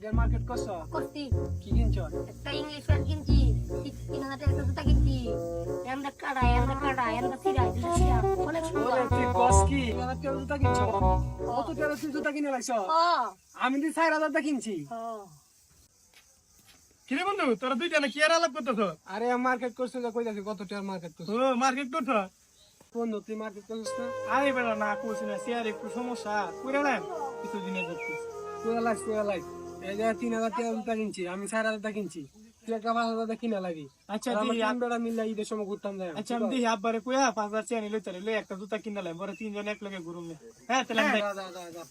ঈদের মার্কেট করছো? করছি। কি কিনছো? একটা ইংলিশ প্যান্ট কিনছি, 3,000 টাকা একটা জুতা কিনছি, এন্দা কাটা এন্দা সিরা অনেক সুন্দর। ওরে তুই কস কি? 3,000 টাকার জুতা কিনছো? কত টাকার তুই জুতা কিনে লাইছো? আমি দি 4,000 টাকা কিনছি। কিরে বন্ধু তোরা দুইটা না কি আর আলাপ করতেছ? আরে মার্কেট করছো যা কই যাচ্ছি কত টাকার মার্কেট করছো? ও মার্কেট করছ? বন্ধু তুই মার্কেট করছিস না? আরে বেটা না করছি না, সে আর একটু সমস্যা করে নেন কিছু দিনে দেখছিস। পুরা লাইস এই যে 3,000 টাকার জুতা কিনছি, আমি 4,000 টাকা কিনছি, তুই একটা 5,000 টাকা কিনা লাগি। আচ্ছা আর আমরা দিই তিন বেড়া মিললে ঈদের সময় ঘুরতাম যাই। আচ্ছা আমি দিই আব্বারে কইয়া 5,000 চেয়ে নিলে তাহলে লই একটা জুতা কিনালাম, পরে তিনজন এক লগে ঘুরুম। হ্যাঁ তাহলে আমি যাই। যা।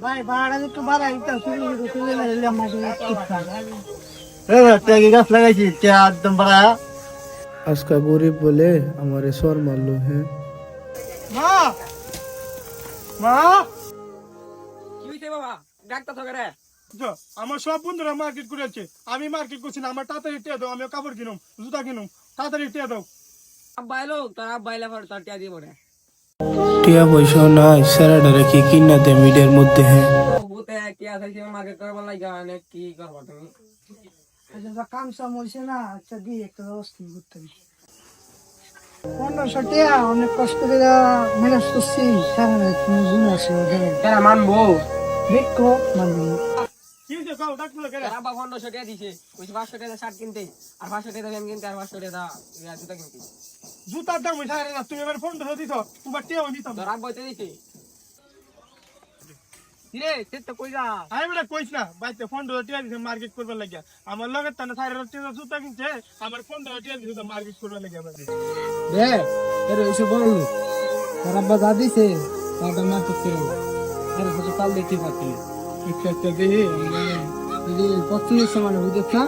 ভাই ভাড়া একটু বাড়াই তো তুই না আমাদের ট্যাগে গাছ লাগাইছি একদম বড়। आज का गरीब बोले हमारे स्वर मालूम है। মা মা কি হইছে বাবা? ডাক্তার তো করে। যো, আমার সব বন্ধুরা মার্কেট করে আছে, আমি মার্কেট করছি না। আমার তাড়াতাড়ি টিয়া দাও, আমি কাপড় কিনুম, জুতা কিনুম, তাড়াতাড়ি টিয়া দাও। আব্বা এলো, তোর আব্বা এলে পরে তোর টিয়া দিব রে। টিয়া পয়সা নাই সারা ডারে কি কিনা দে মিডিয়ার মধ্যে হ্যাঁ। বুতে কি আছে সে মার্কেট করবার লাগা অনেক কি করবা তুমি? আচ্ছা কাম সাম হইছে না, আচ্ছা দি একটা ব্যবস্থা করতে হবে। 1500 টাকা অনেক কষ্ট করে ম্যানেজ করছি, সারা রাত ঘুম আসে কেন মানবো? দেখো মানে কি হয়েছে কও, ডাক্তার করে। তোর আব্বা 1500 টাকা দিছে, কইছে 500 টাকা শার্ট কিনতে, আর 500 টাকা আমি কিনতে, আর 500 টাকা জুতা কিনতে। জুতার দাম হইছে আরে না, তুমি এবার ফোন ধরে দিছ, তোমার টিয়াও দিতাম। তোর আব্বা তো দিছে। কিরে সে তো কই যা? আমি বেটা কইছ না, বাইতে ফোন ধরে টিয়া দিছে মার্কেট করবার লাগিয়া। আমার লগে তানে থাইরে জুতা কিনছে, আমার ফোন ধরে টিয়া দিছে মার্কেট করবার লাগিয়া। দে এরে এসে বল, তোর আব্বা যা দিছে তারটা না করতে হবে। এরে কত কাল দেখি পাতি একটা দিয়ে যদি 25 সমান বুঝছ না?